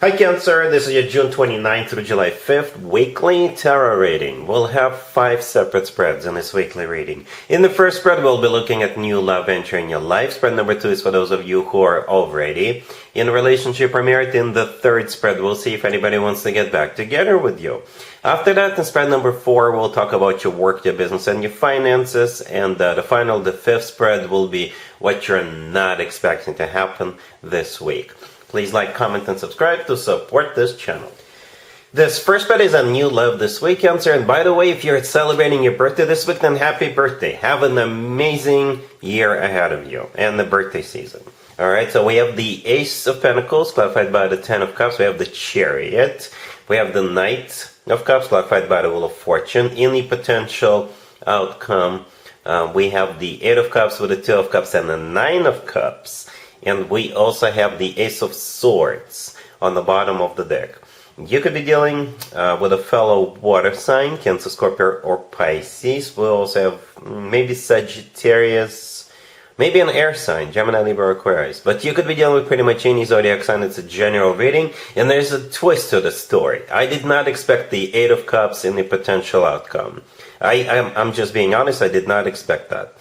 Hi Cancer, this is your June 29th through July 5th weekly tarot reading. We'll have 5 separate spreads in this weekly reading. In the first spread, we'll be looking at new love entering your life. Spread number 2 is for those of you who are already in a relationship or married. In the third spread, we'll see if anybody wants to get back together with you. After that, in spread number 4, we'll talk about your work, your business, and your finances. And the fifth spread will be what you're not expecting to happen this week. Please like, comment, and subscribe to support this channel. This first spread is on new love this week, Cancer. And by the way, if you're celebrating your birthday this week, then happy birthday. Have an amazing year ahead of you and the birthday season. Alright, so we have the Ace of Pentacles, clarified by the Ten of Cups. We have the Chariot. We have the Knight of Cups, clarified by the Wheel of Fortune. In the potential outcome, we have the Eight of Cups with the Two of Cups and the Nine of Cups. And we also have the Ace of Swords on the bottom of the deck. You could be dealing with a fellow water sign, Cancer, Scorpio, or Pisces. We also have maybe Sagittarius, maybe an air sign, Gemini, Libra, or Aquarius. But you could be dealing with pretty much any zodiac sign. It's a general reading. And there's a twist to the story. I did not expect the Eight of Cups in the potential outcome. I'm just being honest, I did not expect that.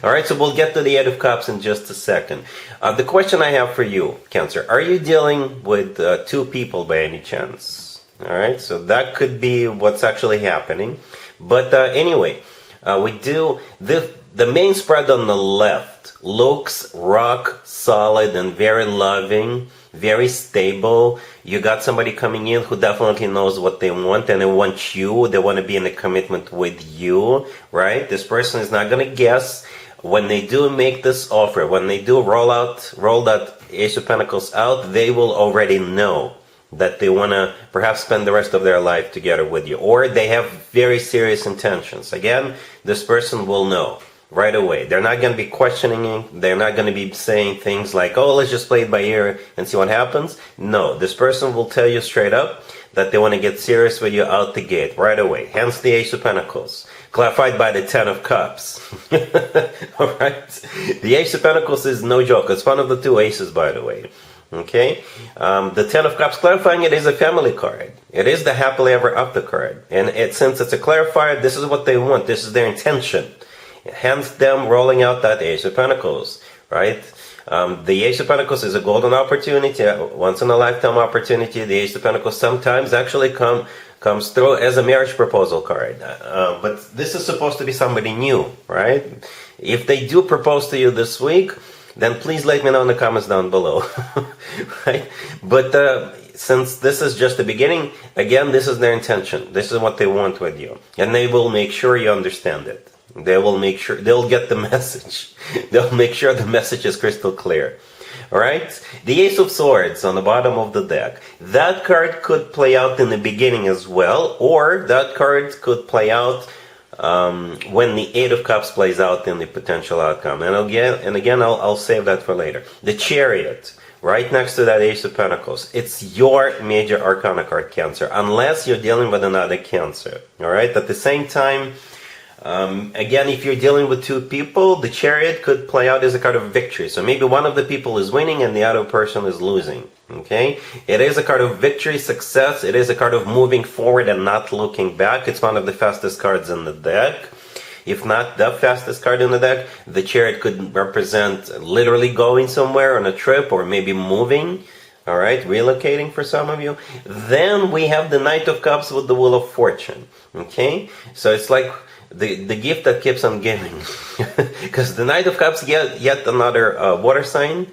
Alright, so we'll get to the Eight of Cups in just a second. The question I have for you, Cancer, are you dealing with two people by any chance? Alright, so that could be what's actually happening. But anyway, we do, the main spread on the left looks rock solid and very loving, very stable. You got somebody coming in who definitely knows what they want, and they want you. They want to be in a commitment with you, right? This person is not going to guess. When they do make this offer, when they do roll that Ace of Pentacles out, they will already know that they want to perhaps spend the rest of their life together with you, or they have very serious intentions. Again, this person will know right away. They're not going to be questioning you. They're not going to be saying things like, oh, let's just play it by ear and see what happens. No, this person will tell you straight up that they want to get serious with you out the gate right away. Hence the Ace of Pentacles, clarified by the Ten of Cups. Alright? The Ace of Pentacles is no joke. It's one of the two aces, by the way. Okay? The Ten of Cups, clarifying it, is a family card. It is the happily ever after card. And since it's a clarifier, this is what they want. This is their intention. Hence them rolling out that Ace of Pentacles, right? The Ace of Pentacles is a golden opportunity, once in a lifetime opportunity. The Ace of Pentacles sometimes actually comes through as a marriage proposal card. But this is supposed to be somebody new, right? If they do propose to you this week, then please let me know in the comments down below, right? But since this is just the beginning, again, this is their intention. This is what they want with you. And they will make sure you understand it. They will make sure, they'll get the message. They'll make sure the message is crystal clear. Alright? The Ace of Swords on the bottom of the deck. That card could play out in the beginning as well, or that card could play out when the Eight of Cups plays out in the potential outcome. And again, I'll save that for later. The Chariot, right next to that Ace of Pentacles. It's your major arcana card, Cancer, unless you're dealing with another Cancer. Alright? At the same time, again, if you're dealing with two people, the Chariot could play out as a card of victory. So maybe one of the people is winning and the other person is losing. Okay? It is a card of victory, success. It is a card of moving forward and not looking back. It's one of the fastest cards in the deck. If not the fastest card in the deck, the Chariot could represent literally going somewhere on a trip, or maybe moving. Alright, relocating for some of you. Then we have the Knight of Cups with the Wheel of Fortune. Okay? So it's like the gift that keeps on giving. Because the Knight of Cups, yet another water sign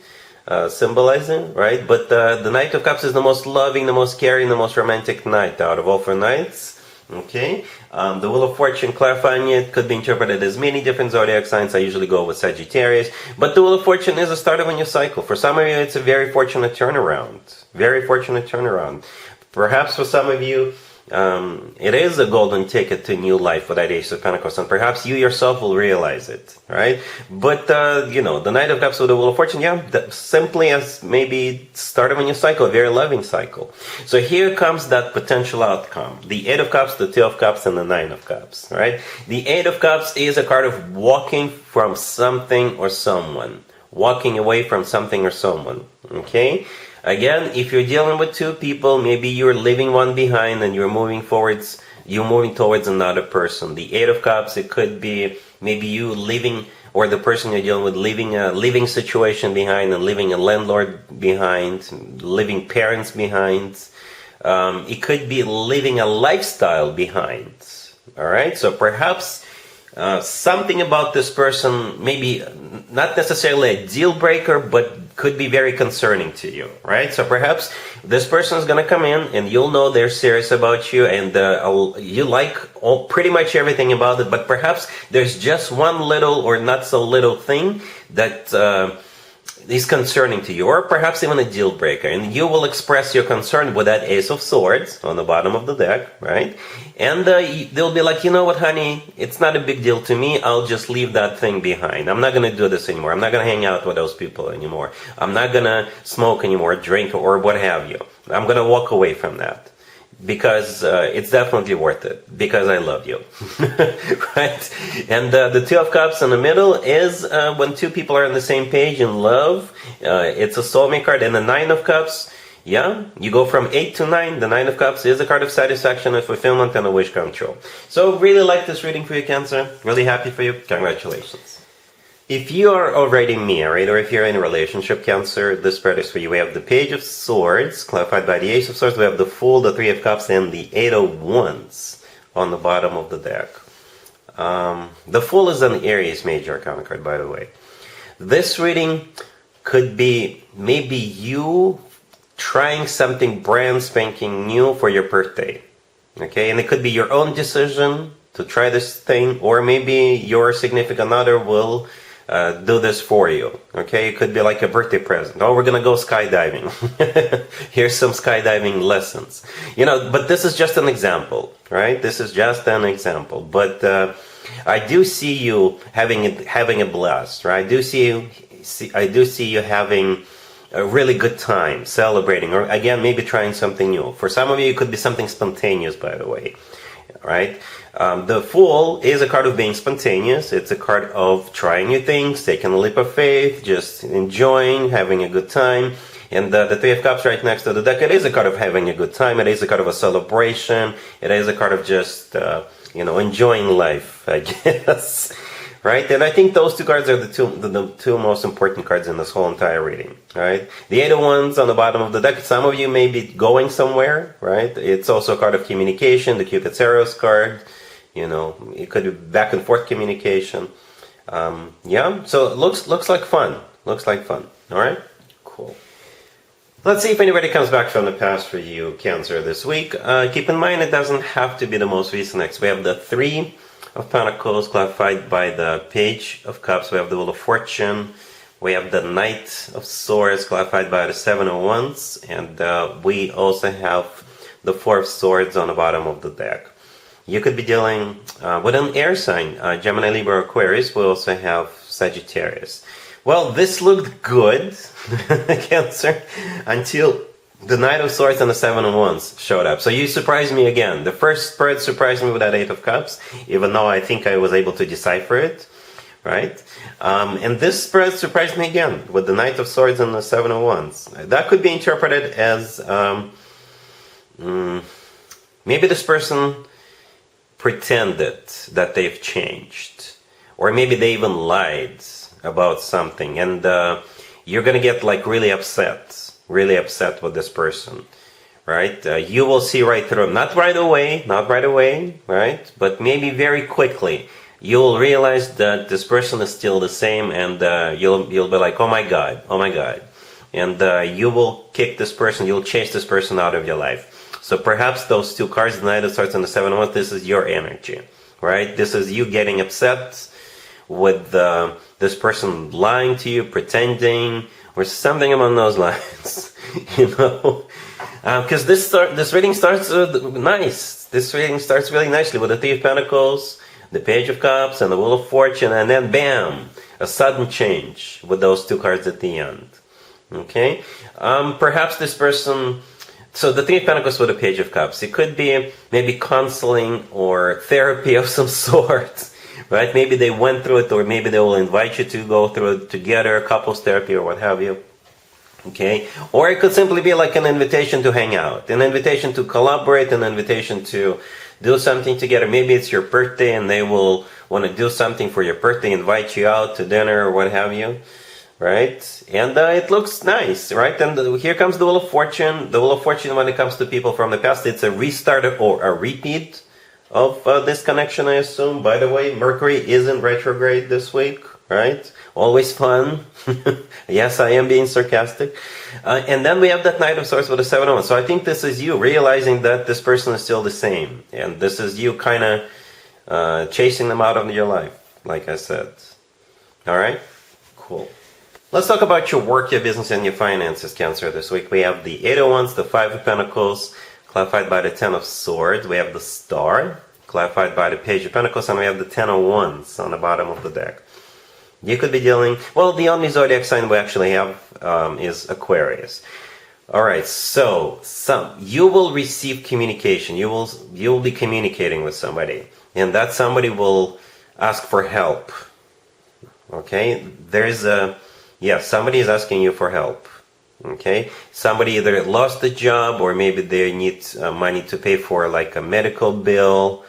symbolizing, right? But the Knight of Cups is the most loving, the most caring, the most romantic knight out of all 4 knights. Okay? The Wheel of Fortune, clarifying it, could be interpreted as many different zodiac signs. I usually go with Sagittarius. But the Wheel of Fortune is the start of a new cycle. For some of you, it's a very fortunate turnaround. Very fortunate turnaround. Perhaps for some of you, it is a golden ticket to new life for that Ace of Pentacles, and perhaps you yourself will realize it, right? But, you know, the Knight of Cups with the Wheel of Fortune, yeah, simply as maybe start of a new cycle, a very loving cycle. So here comes that potential outcome. The Eight of Cups, the Two of Cups, and the Nine of Cups, right? The Eight of Cups is a card of walking from something or someone. Walking away from something or someone, okay? Again, if you're dealing with two people, maybe you're leaving one behind and you're moving towards another person. The Eight of Cups, it could be maybe you leaving, or the person you're dealing with leaving a living situation behind and leaving a landlord behind, leaving parents behind. It could be leaving a lifestyle behind. All right, so perhaps something about this person, maybe not necessarily a deal breaker, but could be very concerning to you, right? So perhaps this person is going to come in and you'll know they're serious about you and you like pretty much everything about it, but perhaps there's just one little or not so little thing that is concerning to you, or perhaps even a deal breaker, and you will express your concern with that Ace of Swords on the bottom of the deck, right? And they'll be like, you know what, honey, it's not a big deal to me. I'll just leave that thing behind. I'm not going to do this anymore. I'm not going to hang out with those people anymore. I'm not going to smoke anymore, drink, or what have you. I'm going to walk away from that. Because it's definitely worth it, because I love you, right? And the Two of Cups in the middle is when two people are on the same page in love. It's a soulmate card. And the Nine of Cups, yeah, you go from 8 to 9. The Nine of Cups is a card of satisfaction and fulfillment and a wish come true. So really like this reading for you, Cancer. Really happy for you. Congratulations. If you are already married, or if you're in a relationship, Cancer, this spread is for you. We have the Page of Swords, clarified by the Ace of Swords. We have the Fool, the Three of Cups, and the Eight of Wands on the bottom of the deck. The Fool is an Aries major arcana card, by the way. This reading could be maybe you trying something brand spanking new for your birthday. Okay, and it could be your own decision to try this thing, or maybe your significant other will do this for you. Okay, it could be like a birthday present. Oh, we're gonna go skydiving. Here's some skydiving lessons. You know, but this is just an example, right? This is just an example. But I do see you having a blast, right? I do see you having a really good time, celebrating, or again, maybe trying something new. For some of you, it could be something spontaneous, by the way, right? The Fool is a card of being spontaneous. It's a card of trying new things, taking a leap of faith, just enjoying, having a good time. And the Three of Cups right next to the deck, it is a card of having a good time. It is a card of a celebration. It is a card of just, enjoying life, I guess. Right? And I think those two cards are the two most important cards in this whole entire reading. Right? The Eight of Wands on the bottom of the deck. Some of you may be going somewhere. Right? It's also a card of communication. The Cupid's Arrows card. You know, it could be back and forth communication. Yeah. So it looks like fun. Looks like fun. All right. Cool. Let's see if anybody comes back from the past for you, Cancer, this week. Keep in mind, it doesn't have to be the most recent next. We have the Three of Pentacles clarified by the Page of Cups. We have the Wheel of Fortune. We have the Knight of Swords clarified by the Seven of Wands. And we also have the Four of Swords on the bottom of the deck. You could be dealing with an air sign, Gemini, Libra, Aquarius. We also have Sagittarius. Well, this looked good, Cancer, until the Knight of Swords and the Seven of Wands showed up. So you surprised me again. The first spread surprised me with that Eight of Cups, even though I think I was able to decipher it, right? And this spread surprised me again with the Knight of Swords and the Seven of Wands. That could be interpreted as maybe this person pretended that they've changed, or maybe they even lied about something, and you're gonna get like really upset with this person, right? You will see right through them. Not right away, right? But maybe very quickly you'll realize that this person is still the same, and you'll be like, oh my god, and you will kick this person, you'll chase this person out of your life. So perhaps those two cards, the Knight of Swords and the Seven of Wands, this is your energy, right? This is you getting upset with this person lying to you, pretending, or something along those lines, you know? Because this reading starts nice. This reading starts really nicely with the Three of Pentacles, the Page of Cups, and the Wheel of Fortune, and then bam, a sudden change with those two cards at the end. Okay? Perhaps this person... So the Three of Pentacles with the Page of Cups, it could be maybe counseling or therapy of some sort. Right? Maybe they went through it, or maybe they will invite you to go through it together, couples therapy or what have you. Okay, or it could simply be like an invitation to hang out, an invitation to collaborate, an invitation to do something together. Maybe it's your birthday and they will want to do something for your birthday, invite you out to dinner or what have you, right? And it looks nice, right? And here comes the Wheel of Fortune. The Wheel of Fortune, when it comes to people from the past, it's a restart or a repeat of this connection, I assume. By the way, Mercury is in retrograde this week, right? Always fun. Yes, I am being sarcastic. And then we have that Knight of Swords with a 7 of Wands. So I think this is you realizing that this person is still the same. And this is you kind of chasing them out of your life, like I said. All right? Cool. Let's talk about your work, your business, and your finances, Cancer. This week we have the 8 of Wands, the 5 of Pentacles, clarified by the 10 of Swords. We have the Star, clarified by the Page of Pentacles, and we have the 10 of Wands on the bottom of the deck. You could be dealing, well, the only zodiac sign we actually have is Aquarius. All right, so you will receive communication. You will be communicating with somebody, and that somebody will ask for help. Okay, somebody is asking you for help. Okay, somebody either lost a job, or maybe they need money to pay for like a medical bill,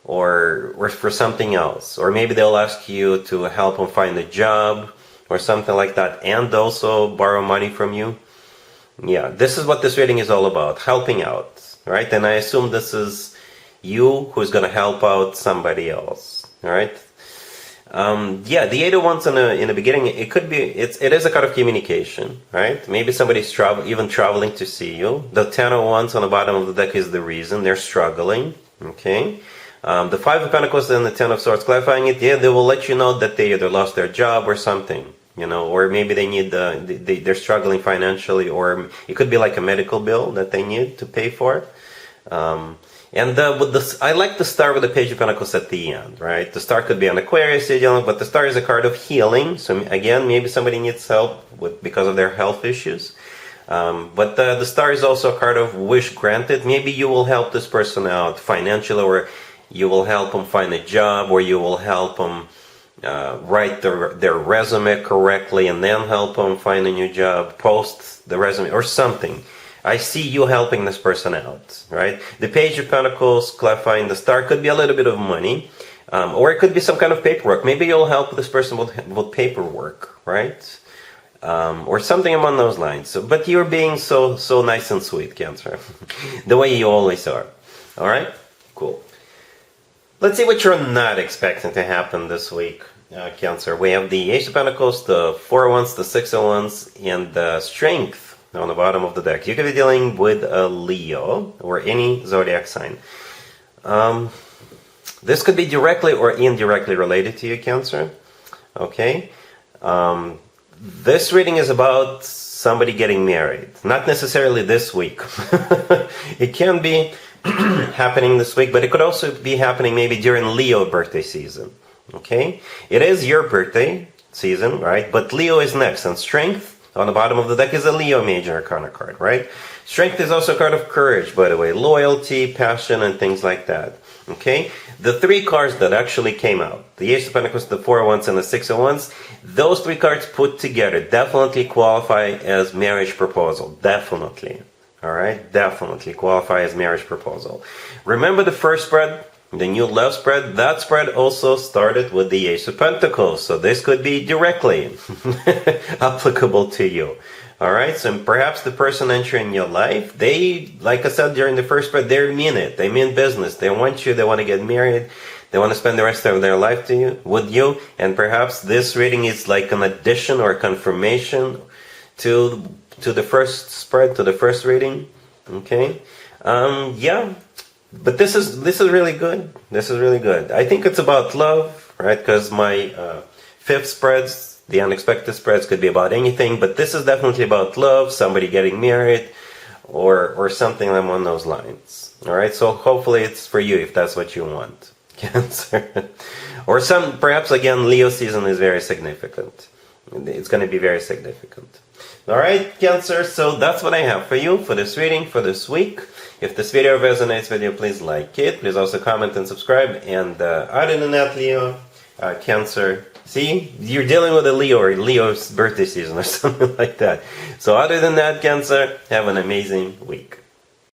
or for something else, or maybe they'll ask you to help them find a job or something like that, and also borrow money from you. Yeah, this is what this reading is all about, helping out, right? And I assume this is you who's going to help out somebody else. All right. Yeah, the 8 of Wands in the beginning, it is a kind of communication, right? Maybe somebody's even traveling to see you. The 10 of Wands on the bottom of the deck is the reason they're struggling. Okay. The 5 of Pentacles and the 10 of Swords, clarifying it, yeah, they will let you know that they either lost their job or something, or maybe they need they're struggling financially, or it could be like a medical bill that they need to pay for. I like the Star with the Page of Pentacles at the end, right? The Star could be an Aquarius, but the Star is a card of healing. So again, maybe somebody needs help because of their health issues. But the Star is also a card of wish granted. Maybe you will help this person out financially, or you will help them find a job, or you will help them write their resume correctly, and then help them find a new job, post the resume, or something. I see you helping this person out, right? The Page of Pentacles, clarifying the Star, could be a little bit of money, or it could be some kind of paperwork. Maybe you'll help this person with paperwork, right? Or something along those lines. But you're being so nice and sweet, Cancer, the way you always are. All right? Cool. Let's see what you're not expecting to happen this week, Cancer. We have the Ace of Pentacles, the 4 of Wands, the 6 of Wands, and the Strength on the bottom of the deck. You could be dealing with a Leo or any zodiac sign. This could be directly or indirectly related to you, Cancer. Okay? This reading is about somebody getting married. Not necessarily this week. It can be happening this week, but it could also be happening maybe during Leo birthday season. Okay? It is your birthday season, right? But Leo is next, and Strength on the bottom of the deck is a Leo major arcana card, right? Strength is also a card of courage, by the way. Loyalty, passion, and things like that. Okay? The 3 cards that actually came out, the Ace of Pentacles, the 4 of Wands, and the 6 of Wands, those 3 cards put together definitely qualify as marriage proposal. Definitely. Alright? Definitely qualify as marriage proposal. Remember the first spread? The new love spread? That spread also started with the Ace of Pentacles. So this could be directly applicable to you. Alright? So perhaps the person entering your life, they, like I said during the first spread, they mean it. They mean business. They want you. They want to get married. They want to spend the rest of their life with you. And perhaps this reading is like an addition or confirmation to the first spread, to the first reading. Okay? Yeah. But this is really good. This is really good. I think it's about love, right? Because my 5th spreads, the unexpected spreads, could be about anything. But this is definitely about love, somebody getting married, or something along those lines. All right? So hopefully it's for you if that's what you want. Cancer. Or perhaps again, Leo season is very significant. It's going to be very significant. Alright, Cancer, so that's what I have for you for this reading for this week. If this video resonates with you, please like it. Please also comment and subscribe. And other than that, Leo, Cancer, See, you're dealing with a Leo or Leo's birthday season or something like that. So other than that, Cancer, have an amazing week.